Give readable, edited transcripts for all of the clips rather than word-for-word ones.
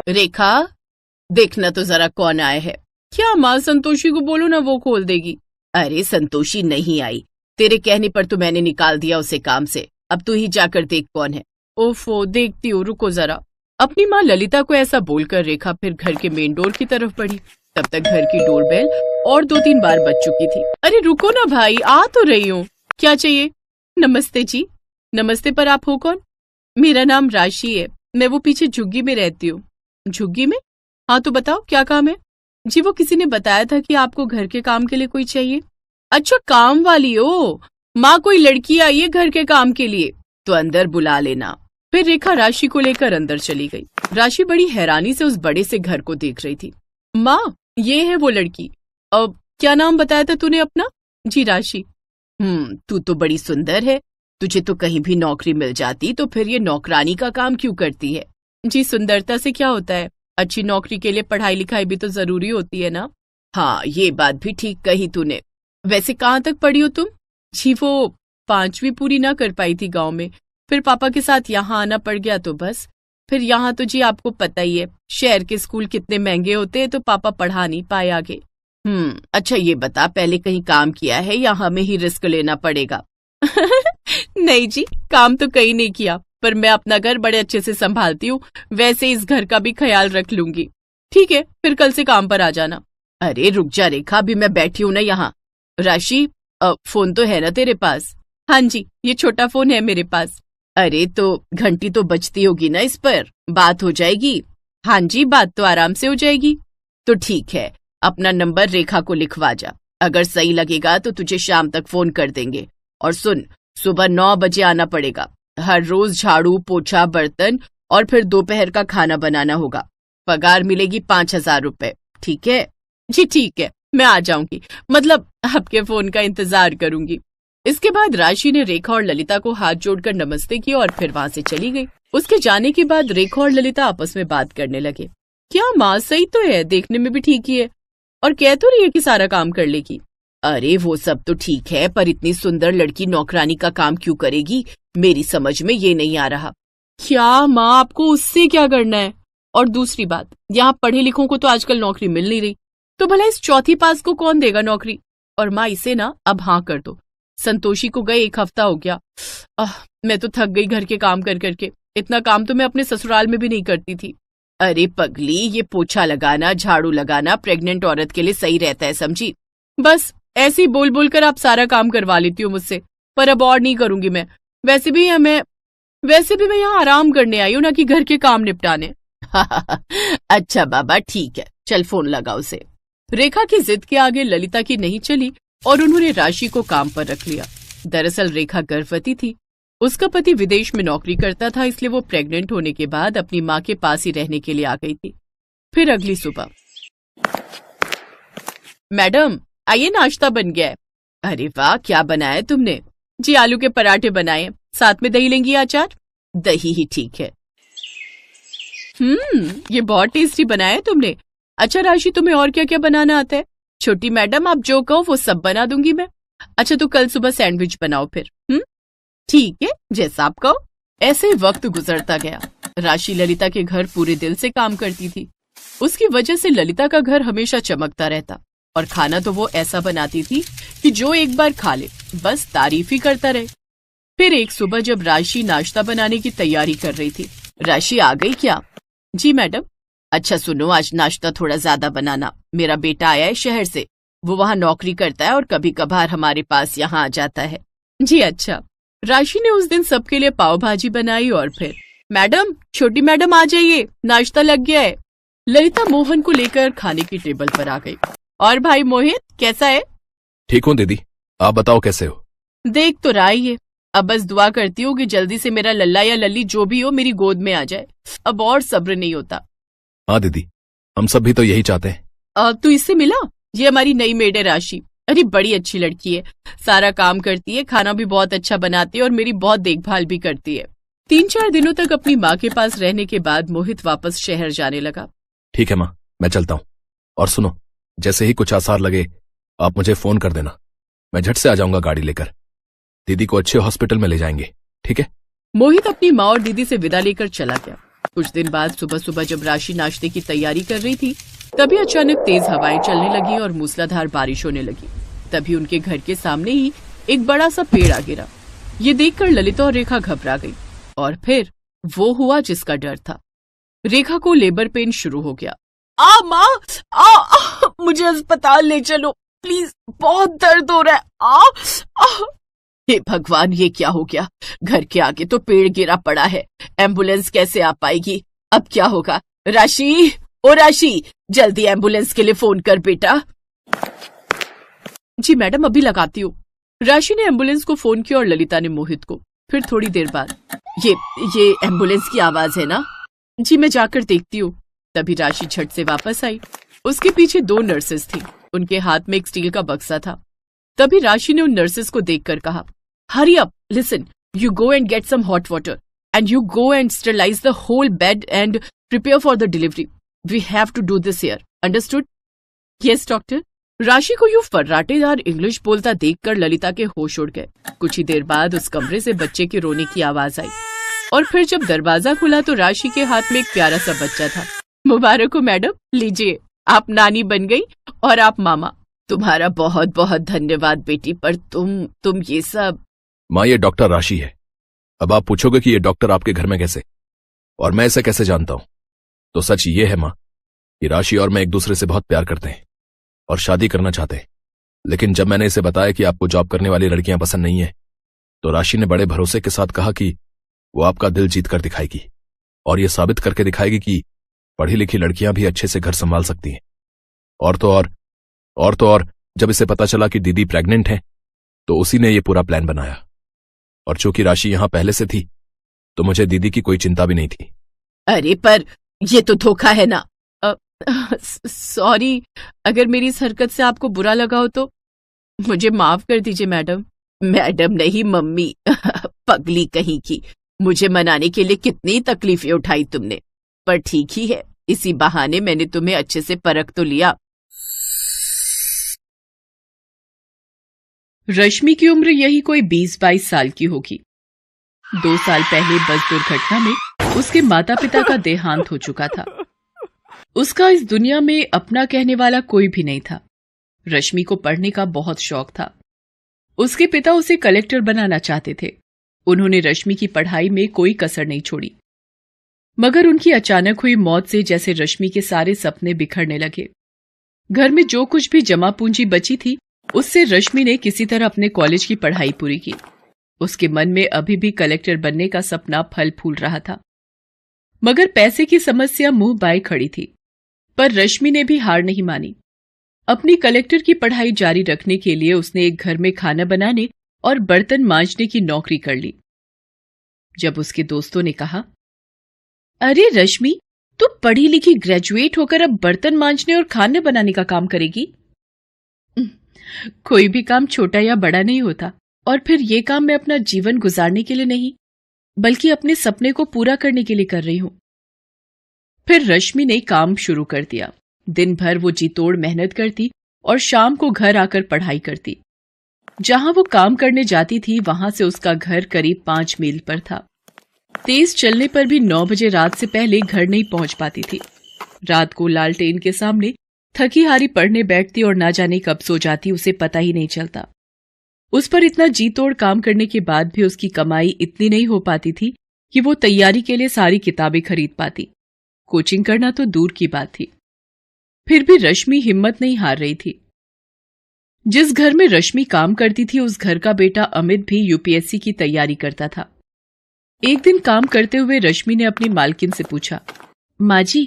रेखा, देखना तो जरा कौन आए है। क्या माँ, संतोषी को बोलो ना, वो खोल देगी। अरे संतोषी नहीं आई, तेरे कहने पर तो मैंने निकाल दिया उसे काम से। अब तू ही जाकर देख कौन है। ओफो, देखती हूँ, रुको जरा। अपनी माँ ललिता को ऐसा बोलकर रेखा फिर घर के मेन डोर की तरफ बढ़ी। तब तक घर की डोरबेल और 2-3 बार बज चुकी थी। अरे रुको ना भाई, आ तो रही हूँ। क्या चाहिए? नमस्ते जी। नमस्ते, पर आप हो कौन? मेरा नाम राशि है, मैं वो पीछे झुग्गी में रहती हूँ। झुग्गी में? हाँ तो बताओ क्या काम है? जी वो किसी ने बताया था कि आपको घर के काम के लिए कोई चाहिए। अच्छा, काम वाली हो। माँ, कोई लड़की आई है घर के काम के लिए, तो अंदर बुला लेना। फिर रेखा राशि को लेकर अंदर चली गई। राशि बड़ी हैरानी से उस बड़े से घर को देख रही थी। माँ, ये है वो लड़की। अब क्या नाम बताया था तूने अपना? जी राशि। तू तो बड़ी सुंदर है, तुझे तो कहीं भी नौकरी मिल जाती, तो फिर ये नौकरानी का काम क्यों करती है? जी सुंदरता से क्या होता है, अच्छी नौकरी के लिए पढ़ाई लिखाई भी तो जरूरी होती है ना। हाँ, ये बात भी ठीक कही तूने। वैसे कहाँ तक पढ़ी हो तुम? जी वो 5वीं पूरी ना कर पाई थी गांव में, फिर पापा के साथ यहाँ आना पड़ गया तो बस। फिर यहाँ तो जी आपको पता ही है, शहर के स्कूल कितने महंगे होते हैं, तो पापा पढ़ा नहीं पाए आगे। अच्छा ये बता, पहले कहीं काम किया है या हमें ही रिस्क लेना पड़ेगा? नहीं जी, काम तो कहीं नहीं किया, पर मैं अपना घर बड़े अच्छे से संभालती हूँ, वैसे इस घर का भी ख्याल रख लूंगी। ठीक है, फिर कल से काम पर आ जाना। अरे रुक जा रेखा, अभी मैं बैठी हूँ ना यहाँ। राशि, फोन तो है ना तेरे पास? हाँ जी, ये छोटा फोन है मेरे पास। अरे तो घंटी तो बजती होगी ना इस पर, बात हो जाएगी। हाँ जी, बात तो आराम से हो जाएगी। तो ठीक है, अपना नंबर रेखा को लिखवा जा, अगर सही लगेगा तो तुझे शाम तक फोन कर देंगे। और सुन, सुबह 9 बजे आना पड़ेगा। हर रोज झाड़ू पोछा बर्तन और फिर दोपहर का खाना बनाना होगा। पगार मिलेगी 5,000 रुपए। ठीक है? जी ठीक है, मैं आ जाऊंगी, मतलब आपके फोन का इंतजार करूंगी। इसके बाद राशि ने रेखा और ललिता को हाथ जोड़कर नमस्ते किया और फिर वहां से चली गई। उसके जाने के बाद रेखा और ललिता आपस में बात करने लगे। क्या माँ, सही तो है, देखने में भी ठीक ही है, और कह तो रही है कि सारा काम कर लेगी। अरे वो सब तो ठीक है, पर इतनी सुंदर लड़की नौकरानी का काम क्यों करेगी, मेरी समझ में ये नहीं आ रहा। क्या माँ, आपको उससे क्या करना है? और दूसरी बात, यहाँ पढ़े लिखों को तो आजकल नौकरी मिल नहीं रही, तो भला इस चौथी पास को कौन देगा नौकरी? और माँ, इसे ना अब हाँ कर दो। संतोषी को गए 1 हफ्ता हो गया। मैं तो थक गई घर के काम कर करके, इतना काम तो मैं अपने ससुराल में भी नहीं करती थी। अरे पगली, ये पोछा लगाना झाड़ू लगाना प्रेग्नेंट औरत के लिए सही रहता है, समझी? बस ऐसे ही बोल बोल कर आप सारा काम करवा लेती हो मुझसे, पर अब और नहीं करूंगी मैं। वैसे भी मैं यहाँ आराम करने आई हूँ, ना कि घर के काम निपटाने। अच्छा बाबा, ठीक है, चल फोन लगा उसे। रेखा की जिद के आगे ललिता की नहीं चली और उन्होंने राशि को काम पर रख लिया। दरअसल रेखा गर्भवती थी, उसका पति विदेश में नौकरी करता था, इसलिए वो प्रेग्नेंट होने के बाद अपनी माँ के पास ही रहने के लिए आ गई थी। फिर अगली सुबह, मैडम आइए, नाश्ता बन गया है। अरे वाह, क्या बनाया तुमने? जी आलू के पराठे बनाए, साथ में दही लेंगी या अचार? दही ही ठीक है। ये बहुत टेस्टी बनाया है तुमने। अच्छा राशि, तुम्हें और क्या क्या बनाना आता है? छोटी मैडम, आप जो कहो वो सब बना दूंगी मैं। अच्छा तो कल सुबह सैंडविच बनाओ फिर। ठीक है, जैसा आप कहो। ऐसे वक्त गुजरता गया। राशि ललिता के घर पूरे दिल से काम करती थी, उसकी वजह से ललिता का घर हमेशा चमकता रहता, और खाना तो वो ऐसा बनाती थी कि जो एक बार खा ले बस तारीफ ही करता रहे। फिर एक सुबह जब राशि नाश्ता बनाने की तैयारी कर रही थी। राशि आ गई क्या? जी मैडम। अच्छा सुनो, आज नाश्ता थोड़ा ज्यादा बनाना, मेरा बेटा आया है शहर से, वो वहाँ नौकरी करता है और कभी कभार हमारे पास यहाँ आ जाता है। जी अच्छा। राशि ने उस दिन सबके लिए पाव भाजी बनाई और फिर, मैडम, छोटी मैडम आ जाइए, नाश्ता लग गया है। ललिता मोहन को लेकर खाने की टेबल पर आ गई। और भाई मोहित, कैसा है? ठीक हूँ दीदी, आप बताओ कैसे हो? देख तो रहा ही है, अब बस दुआ करती हूँ कि जल्दी से मेरा लल्ला या लल्ली जो भी हो मेरी गोद में आ जाए, अब और सब्र नहीं होता। हाँ दीदी, हम सब भी तो यही चाहते हैं। तू इससे मिला? ये हमारी नई मेड है राशि। अरे बड़ी अच्छी लड़की है, सारा काम करती है, खाना भी बहुत अच्छा बनाती है और मेरी बहुत देखभाल भी करती है। 3-4 दिनों तक अपनी माँ के पास रहने के बाद मोहित वापस शहर जाने लगा। ठीक है माँ, मैं चलता हूँ। और सुनो, जैसे ही कुछ आसार लगे आप मुझे फोन कर देना, मैं झट से आ जाऊंगा गाड़ी लेकर। दीदी को अच्छे हॉस्पिटल में ले जाएंगे, ठीक है? मोहित अपनी माँ और दीदी से विदा लेकर चला गया। कुछ दिन बाद सुबह सुबह जब राशि नाश्ते की तैयारी कर रही थी, तभी अचानक तेज हवाएं चलने लगी और मूसलाधार बारिश होने लगी। तभी उनके घर के सामने ही एक बड़ा सा पेड़ आ गिरा। ये देखकर ललिता और रेखा घबरा गई और फिर वो हुआ जिसका डर था। रेखा को लेबर पेन शुरू हो गया। माँ, मुझे अस्पताल ले चलो प्लीज, बहुत दर्द हो रहा है। हे भगवान, ये क्या हो गया? घर के आगे तो पेड़ गिरा पड़ा है, एम्बुलेंस कैसे आ पाएगी? अब क्या होगा? राशि, ओ राशि, जल्दी एम्बुलेंस के लिए फोन कर बेटा। जी मैडम, अभी लगाती हूँ। राशि ने एम्बुलेंस को फोन किया और ललिता ने मोहित को। फिर थोड़ी देर बाद, ये एम्बुलेंस की आवाज है ना? जी मैं जाकर देखती हूँ। तभी राशि झट से वापस आई। उसके पीछे 2 नर्सेस थी। उनके हाथ में एक स्टील का बक्सा था। तभी राशि ने उन नर्सेस को देखकर कहा, hurry up, listen, you go and get some hot water and you go and sterilise the whole bed and prepare for the delivery. We have to do this here, understood? Yes doctor. Rashi को यूं फर्राटेदार English बोलता देखकर ललिता के होश उड़ गए। कुछ ही देर बाद उस कमरे से बच्चे के रोने की आवाज आई और फिर जब दरवाजा खुला तो राशि के हाथ में एक प्यारा सा बच्चा था। मुबारक हो मैडम, लीजिए, आप नानी बन गई और आप मामा। तुम्हारा बहुत बहुत धन्यवाद बेटी, पर तुम ये सब। माँ, ये डॉक्टर राशि है। अब आप पूछोगे कि ये डॉक्टर आपके घर में कैसे, और मैं इसे कैसे जानता हूं? तो सच ये है माँ कि राशि और मैं एक दूसरे से बहुत प्यार करते हैं और शादी करना चाहते हैं। लेकिन जब मैंने इसे बताया कि आपको जॉब करने वाली लड़कियां पसंद नहीं है, तो राशि ने बड़े भरोसे के साथ कहा कि वो आपका दिल जीत कर दिखाएगी और ये साबित करके दिखाएगी कि पढ़ी लिखी लड़कियां भी अच्छे से घर संभाल सकती हैं। और तो और जब इसे पता चला कि दीदी प्रेग्नेंट है, तो उसी ने ये पूरा प्लान बनाया। और चूंकि राशि यहां पहले से थी, तो मुझे दीदी की कोई चिंता भी नहीं थी। अरे पर ये तो धोखा है ना। सॉरी, अगर मेरी इस हरकत से आपको बुरा लगा हो तो मुझे माफ कर दीजिए मैडम। मैडम नहीं, मम्मी। पगली कहीं की, मुझे मनाने के लिए कितनी तकलीफें उठाई तुमने, पर ठीक ही है, इसी बहाने मैंने तुम्हें अच्छे से परख तो लिया। रश्मि की उम्र यही कोई 20-22 साल की होगी। 2 साल पहले बस दुर्घटना में उसके माता पिता का देहांत हो चुका था। उसका इस दुनिया में अपना कहने वाला कोई भी नहीं था। रश्मि को पढ़ने का बहुत शौक था। उसके पिता उसे कलेक्टर बनाना चाहते थे। उन्होंने रश्मि की पढ़ाई में कोई कसर नहीं छोड़ी, मगर उनकी अचानक हुई मौत से जैसे रश्मि के सारे सपने बिखरने लगे। घर में जो कुछ भी जमा पूंजी बची थी, उससे रश्मि ने किसी तरह अपने कॉलेज की पढ़ाई पूरी की। उसके मन में अभी भी कलेक्टर बनने का सपना फल फूल रहा था, मगर पैसे की समस्या मुंह बाए खड़ी थी। पर रश्मि ने भी हार नहीं मानी। अपनी कलेक्टर की पढ़ाई जारी रखने के लिए उसने एक घर में खाना बनाने और बर्तन मांजने की नौकरी कर ली। जब उसके दोस्तों ने कहा, अरे रश्मि, तू पढ़ी लिखी ग्रेजुएट होकर अब बर्तन मांजने और खाना बनाने का काम करेगी? कोई भी काम छोटा या बड़ा नहीं होता, और फिर ये काम मैं अपना जीवन गुजारने के लिए नहीं, बल्कि अपने सपने को पूरा करने के लिए कर रही हूं। फिर रश्मि ने काम शुरू कर दिया। दिन भर वो जी तोड़ मेहनत करती और शाम को घर आकर पढ़ाई करती। जहां वो काम करने जाती थी, वहां से उसका घर करीब 5 मील पर था। तेज चलने पर भी 9 बजे रात से पहले घर नहीं पहुंच पाती थी। रात को लालटेन के सामने थकी हारी पढ़ने बैठती और ना जाने कब सो जाती, उसे पता ही नहीं चलता। उस पर इतना जी तोड़ काम करने के बाद भी उसकी कमाई इतनी नहीं हो पाती थी कि वो तैयारी के लिए सारी किताबें खरीद पाती। कोचिंग करना तो दूर की बात थी। फिर भी रश्मि हिम्मत नहीं हार रही थी। जिस घर में रश्मि काम करती थी, उस घर का बेटा अमित भी यूपीएससी की तैयारी करता था। एक दिन काम करते हुए रश्मि ने अपनी मालकिन से पूछा, माँ जी,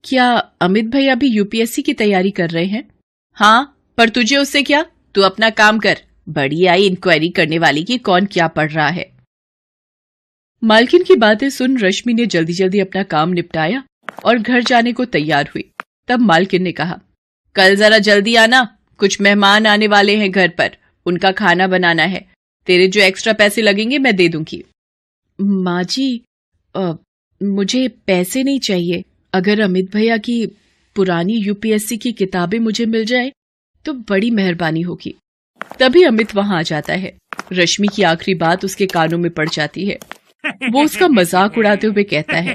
क्या अमित भैया भी यूपीएससी की तैयारी कर रहे हैं? हाँ, पर तुझे उससे क्या, तू अपना काम कर। बड़ी आई इंक्वायरी करने वाली कि कौन क्या पढ़ रहा है। मालकिन की बातें सुन रश्मि ने जल्दी जल्दी अपना काम निपटाया और घर जाने को तैयार हुई। तब मालकिन ने कहा, कल जरा जल्दी आना, कुछ मेहमान आने वाले हैं घर पर, उनका खाना बनाना है। तेरे जो एक्स्ट्रा पैसे लगेंगे मैं दे दूंगी। माँ जी, मुझे पैसे नहीं चाहिए। अगर अमित भैया की पुरानी यूपीएससी की किताबें मुझे मिल जाए तो बड़ी मेहरबानी होगी। तभी अमित वहां आ जाता है। रश्मि की आखिरी बात उसके कानों में पड़ जाती है। वो उसका मजाक उड़ाते हुए कहता है,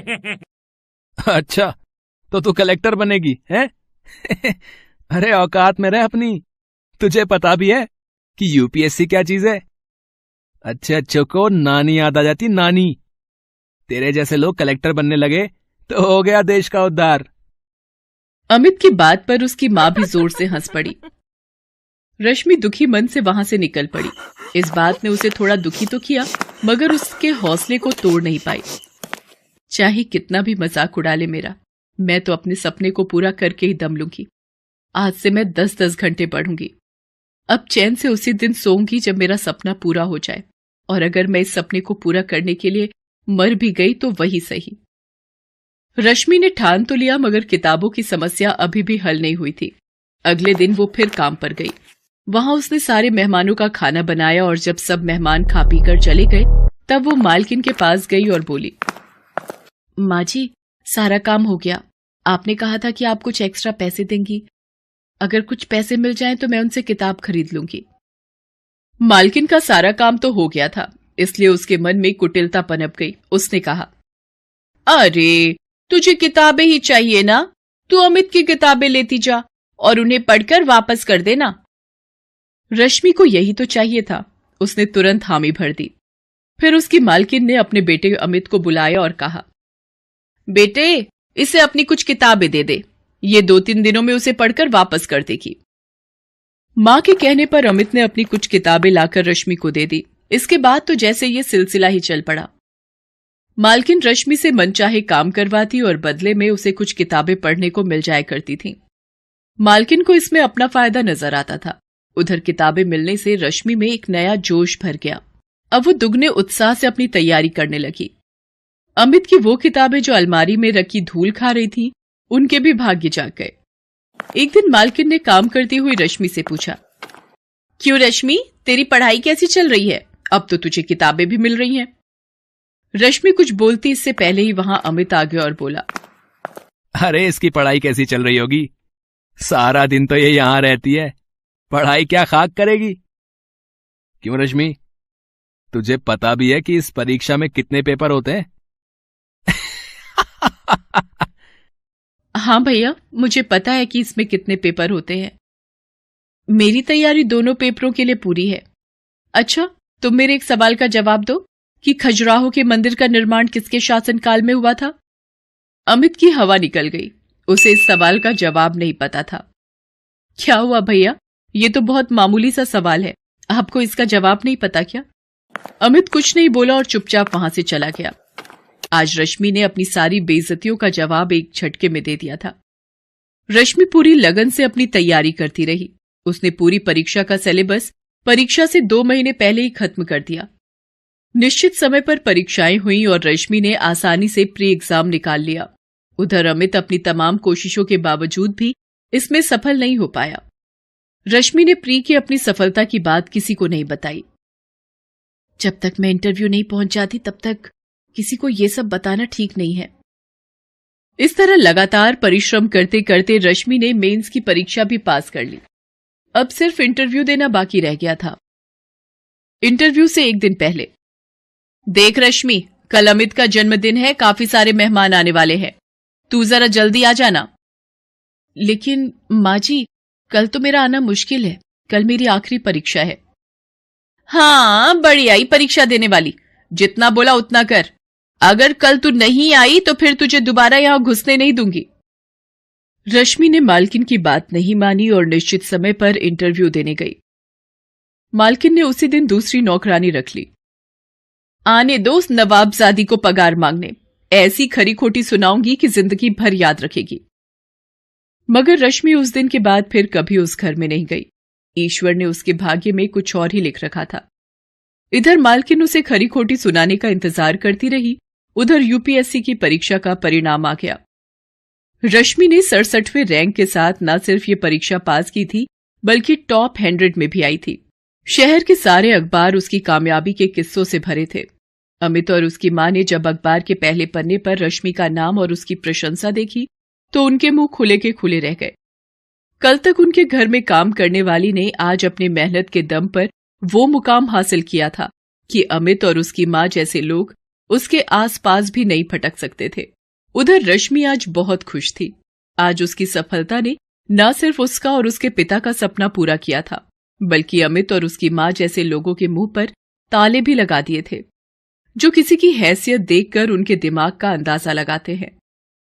अच्छा, तो तू कलेक्टर बनेगी हैं? अरे औकात में रह अपनी। तुझे पता भी है कि यूपीएससी क्या चीज है? अच्छे अच्छों को नानी याद आ जाती, नानी। तेरे जैसे लोग कलेक्टर बनने लगे तो हो गया देश का उद्धार। अमित की बात पर उसकी मां भी जोर से हंस पड़ी। रश्मि दुखी मन से वहां से निकल पड़ी। इस बात ने उसे थोड़ा दुखी तो किया, मगर उसके हौसले को तोड़ नहीं पाई। चाहे कितना भी मजाक उड़ा ले मेरा, मैं तो अपने सपने को पूरा करके ही दम लूंगी। आज से मैं 10-10 घंटे पढ़ूंगी। अब चैन से उसी दिन सोऊंगी जब मेरा सपना पूरा हो जाए, और अगर मैं इस सपने को पूरा करने के लिए मर भी गई तो वही सही। रश्मि ने ठान तो लिया, मगर किताबों की समस्या अभी भी हल नहीं हुई थी। अगले दिन वो फिर काम पर गई। वहां उसने सारे मेहमानों का खाना बनाया, और जब सब मेहमान खा पी कर चले गए तब वो मालकिन के पास गई और बोली, माँ जी, सारा काम हो गया। आपने कहा था कि आप कुछ एक्स्ट्रा पैसे देंगी। अगर कुछ पैसे मिल जाएं तो मैं उनसे किताब खरीद लूंगी। मालकिन का सारा काम तो हो गया था, इसलिए उसके मन में कुटिलता पनप गई। उसने कहा, अरे तुझे किताबें ही चाहिए ना, तू अमित की किताबें लेती जा और उन्हें पढ़कर वापस कर देना। रश्मि को यही तो चाहिए था। उसने तुरंत हामी भर दी। फिर उसकी मालकिन ने अपने बेटे अमित को बुलाया और कहा, बेटे, इसे अपनी कुछ किताबें दे दे, ये 2-3 दिनों में उसे पढ़कर वापस कर देगी। मां के कहने पर अमित ने अपनी कुछ किताबें लाकर रश्मि को दे दी। इसके बाद तो जैसे ये सिलसिला ही चल पड़ा। मालकिन रश्मि से मनचाहे काम करवाती और बदले में उसे कुछ किताबें पढ़ने को मिल जाया करती थीं। मालकिन को इसमें अपना फायदा नजर आता था। उधर किताबें मिलने से रश्मि में एक नया जोश भर गया। अब वो दुगने उत्साह से अपनी तैयारी करने लगी। अमित की वो किताबें जो अलमारी में रखी धूल खा रही थी, उनके भी भाग्य जाग गए। एक दिन मालकिन ने काम करती हुई रश्मि से पूछा, क्यों रश्मि, तेरी पढ़ाई कैसी चल रही है? अब तो तुझे किताबें भी मिल रही हैं। रश्मि कुछ बोलती इससे पहले ही वहां अमित आ गया और बोला, अरे इसकी पढ़ाई कैसी चल रही होगी? सारा दिन तो ये यहां रहती है, पढ़ाई क्या खाक करेगी? क्यों रश्मि, तुझे पता भी है कि इस परीक्षा में कितने पेपर होते हैं? हाँ भैया, मुझे पता है कि इसमें कितने पेपर होते हैं। मेरी तैयारी दोनों पेपरों के लिए पूरी है। अच्छा, तुम मेरे एक सवाल का जवाब दो कि खजुराहो के मंदिर का निर्माण किसके शासनकाल में हुआ था? अमित की हवा निकल गई। उसे इस सवाल का जवाब नहीं पता था। क्या हुआ भैया, ये तो बहुत मामूली सा सवाल है, आपको इसका जवाब नहीं पता क्या? अमित कुछ नहीं बोला और चुपचाप वहां से चला गया। आज रश्मि ने अपनी सारी बेइज्जतियों का जवाब एक झटके में दे दिया था। रश्मि पूरी लगन से अपनी तैयारी करती रही। उसने पूरी परीक्षा का सिलेबस परीक्षा से 2 महीने पहले ही खत्म कर दिया। निश्चित समय पर परीक्षाएं हुई और रश्मि ने आसानी से प्री एग्जाम निकाल लिया। उधर अमित अपनी तमाम कोशिशों के बावजूद भी इसमें सफल नहीं हो पाया। रश्मि ने प्री की अपनी सफलता की बात किसी को नहीं बताई। जब तक मैं इंटरव्यू नहीं पहुंच जाती तब तक किसी को यह सब बताना ठीक नहीं है। इस तरह लगातार परिश्रम करते करते रश्मि ने मेंस की परीक्षा भी पास कर ली। अब सिर्फ इंटरव्यू देना बाकी रह गया था। इंटरव्यू से एक दिन पहले, देख रश्मि, कल अमित का जन्मदिन है, काफी सारे मेहमान आने वाले हैं, तू जरा जल्दी आ जाना। लेकिन माँ जी, कल तो मेरा आना मुश्किल है, कल मेरी आखिरी परीक्षा है। हाँ, बड़ी आई परीक्षा देने वाली, जितना बोला उतना कर। अगर कल तू नहीं आई तो फिर तुझे दोबारा यहां घुसने नहीं दूंगी। रश्मि ने मालकिन की बात नहीं मानी और निश्चित समय पर इंटरव्यू देने गई। मालकिन ने उसी दिन दूसरी नौकरानी रख ली। आने दो उस नवाबजादी को पगार मांगने, ऐसी खरी खोटी सुनाऊंगी कि जिंदगी भर याद रखेगी। मगर रश्मि उस दिन के बाद फिर कभी उस घर में नहीं गई। ईश्वर ने उसके भाग्य में कुछ और ही लिख रखा था। इधर मालकिन उसे खरी खोटी सुनाने का इंतजार करती रही, उधर यूपीएससी की परीक्षा का परिणाम आ गया। रश्मि ने 67वें रैंक के साथ न सिर्फ ये परीक्षा पास की थी, बल्कि टॉप 100 में भी आई थी। शहर के सारे अखबार उसकी कामयाबी के किस्सों से भरे थे। अमित और उसकी मां ने जब अखबार के पहले पन्ने पर रश्मि का नाम और उसकी प्रशंसा देखी तो उनके मुंह खुले के खुले रह गए। कल तक उनके घर में काम करने वाली ने आज अपने मेहनत के दम पर वो मुकाम हासिल किया था कि अमित और उसकी मां जैसे लोग उसके आसपास भी नहीं फटक सकते थे। उधर रश्मि आज बहुत खुश थी। आज उसकी सफलता ने न सिर्फ उसका और उसके पिता का सपना पूरा किया था, बल्कि अमित और उसकी मां जैसे लोगों के मुंह पर ताले भी लगा दिए थे, जो किसी की हैसियत देखकर उनके दिमाग का अंदाजा लगाते हैं।